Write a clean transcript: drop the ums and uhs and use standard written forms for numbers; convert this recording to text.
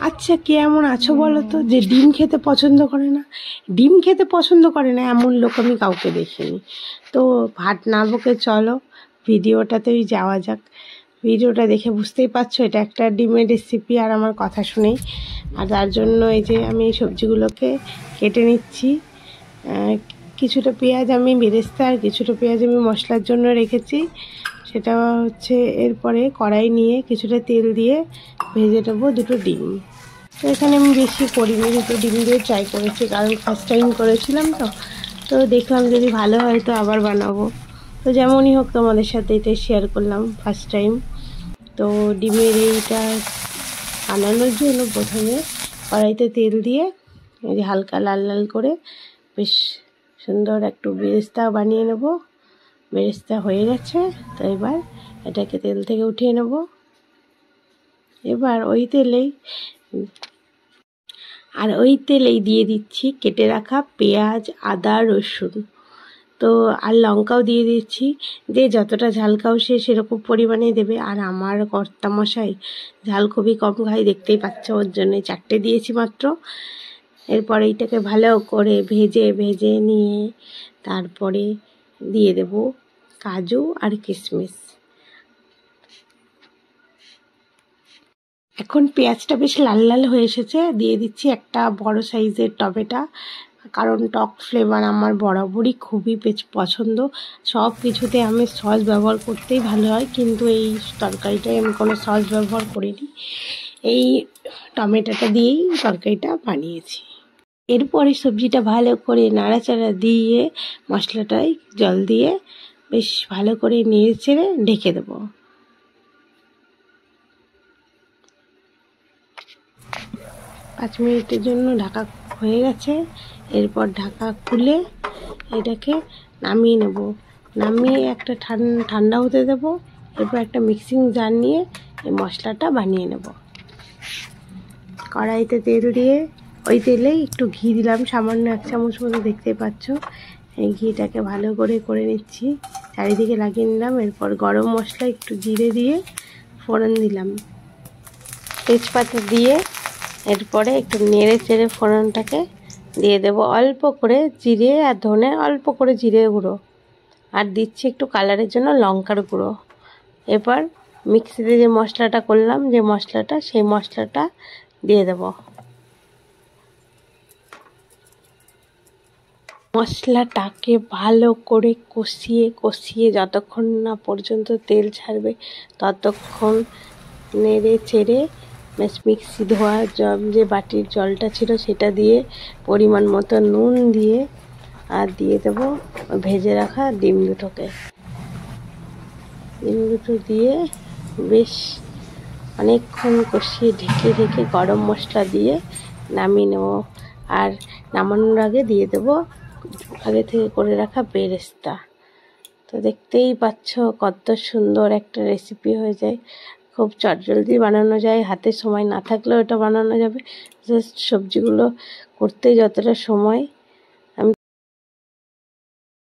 আচ্ছা, কে এমন আছো বলো তো যে ডিম খেতে পছন্দ করে না? ডিম খেতে পছন্দ করে না এমন লোক আমি কাউকে দেখিনি। তো ভাত না বকে চলো ভিডিওটাতেই যাওয়া যাক। ভিডিওটা দেখে বুঝতেই পারছো এটা একটা ডিমের রেসিপি, আর আমার কথা শুনেই। আর তার জন্য এই যে আমি এই সবজিগুলোকে কেটে নিচ্ছি। কিছুটা পেঁয়াজ আমি বেরেস্তা আর কিছুটা পেঁয়াজ আমি মশলার জন্য রেখেছি। সেটা হচ্ছে এরপরে কড়াই নিয়ে কিছুটা তেল দিয়ে ভেজে নেবো দুটো ডিম। তো এখানে আমি বেশি করিনি, দুটো ডিম দিয়ে ট্রাই করেছি, কারণ ফার্স্ট টাইম করেছিলাম। তো দেখলাম যদি ভালো হয় তো আবার বানাবো। তো যেমনই হোক তোমাদের সাথে এটা শেয়ার করলাম ফার্স্ট টাইম। তো ডিমের এইটা বানানোর জন্য প্রথমে কড়াইতে তেল দিয়ে এই যে হালকা লাল লাল করে বেশ সুন্দর একটু বেরেস্তা বানিয়ে নেব। বেরেস্তা হয়ে গেছে, তো এবার এটাকে তেল থেকে উঠিয়ে নেব। এবার ওই তেলেই দিয়ে দিচ্ছি কেটে রাখা পেঁয়াজ, আদা, রসুন, তো আর লঙ্কাও দিয়ে দিচ্ছি। যে যতটা ঝাল খাও সে সেরকম পরিমাণেই দেবে। আর আমার কর্তামশাই ঝাল খুবই কম খাই, দেখতেই পাচ্ছ, ওর জন্য 4টে দিয়েছি মাত্র। এরপর এইটাকে ভালো করে ভেজে নিয়ে তারপরে দিয়ে দেব কাজু আর কিশমিশ। এখন পেঁয়াজটা বেশ লাল লাল হয়ে এসেছে, দিয়ে দিচ্ছি একটা বড় সাইজের টমেটো, কারণ টক ফ্লেভার আমার বরাবরই খুবই পছন্দ। সব কিছুতে আমি সস ব্যবহার করতেই ভালো হয়, কিন্তু এই তরকারিটায় আমি কোনো সস ব্যবহার করিনি। এই টমেটোটা দিয়েই তরকারিটা বানিয়েছি। এরপরে সবজিটা ভালো করে নাড়াচাড়া দিয়ে মশলাটায় জল দিয়ে বেশ ভালো করে নেড়ে চেড়ে ঢেকে দেবো। 5 মিনিটের জন্য ঢাকা হয়ে গেছে। এরপর ঢাকা খুলে এটাকে নামিয়ে নেব। নামিয়ে একটা ঠান্ডা হতে দেব। এরপর একটা মিক্সিং জার নিয়ে এই মশলাটা বানিয়ে নেব। কড়াইতে তেল দিয়ে ওই তেলেই একটু ঘি দিলাম, সামান্য 1 চামচ মতো, দেখতেই পাচ্ছ। এই ঘিটাকে ভালো করে নিচ্ছি, চারিদিকে লাগিয়ে নিলাম। এরপর গরম মশলা, একটু জিরে দিয়ে ফোড়ন দিলাম, তেজপাতা দিয়ে এরপরে একটু নেড়ে চেড়ে ফোড়নটাকে দিয়ে দেব অল্প করে জিরে আর ধনে, অল্প করে জিরে গুঁড়ো, আর দিচ্ছি একটু কালারের জন্য লঙ্কার গুঁড়ো। এবার মিক্সিতে যে মশলাটা করলাম, সেই মশলাটা দিয়ে দেব। মশলাটাকে ভালো করে কষিয়ে যতক্ষণ না পর্যন্ত তেল ছাড়বে ততক্ষণ নেড়ে চেড়ে মিক্সি ধোয়া যে বাটির জলটা ছিল সেটা দিয়ে পরিমাণ মতো নুন দিয়ে আর দিয়ে দেবো ভেজে রাখা ডিম দুটো দিয়ে বেশ অনেকক্ষণ কষিয়ে ঢেকে গরম মশলা দিয়ে নামিয়ে নেব। আর নামানোর আগে দিয়ে দেবো আগে থেকে করে রাখা বেরেস্তা। তো দেখতেই পাচ্ছ কত সুন্দর একটা রেসিপি হয়ে যায়, খুব চটজলদি বানানো যায়, হাতে সময় না থাকলেও এটা বানানো যাবে। জাস্ট সবজিগুলো করতে যতটা সময়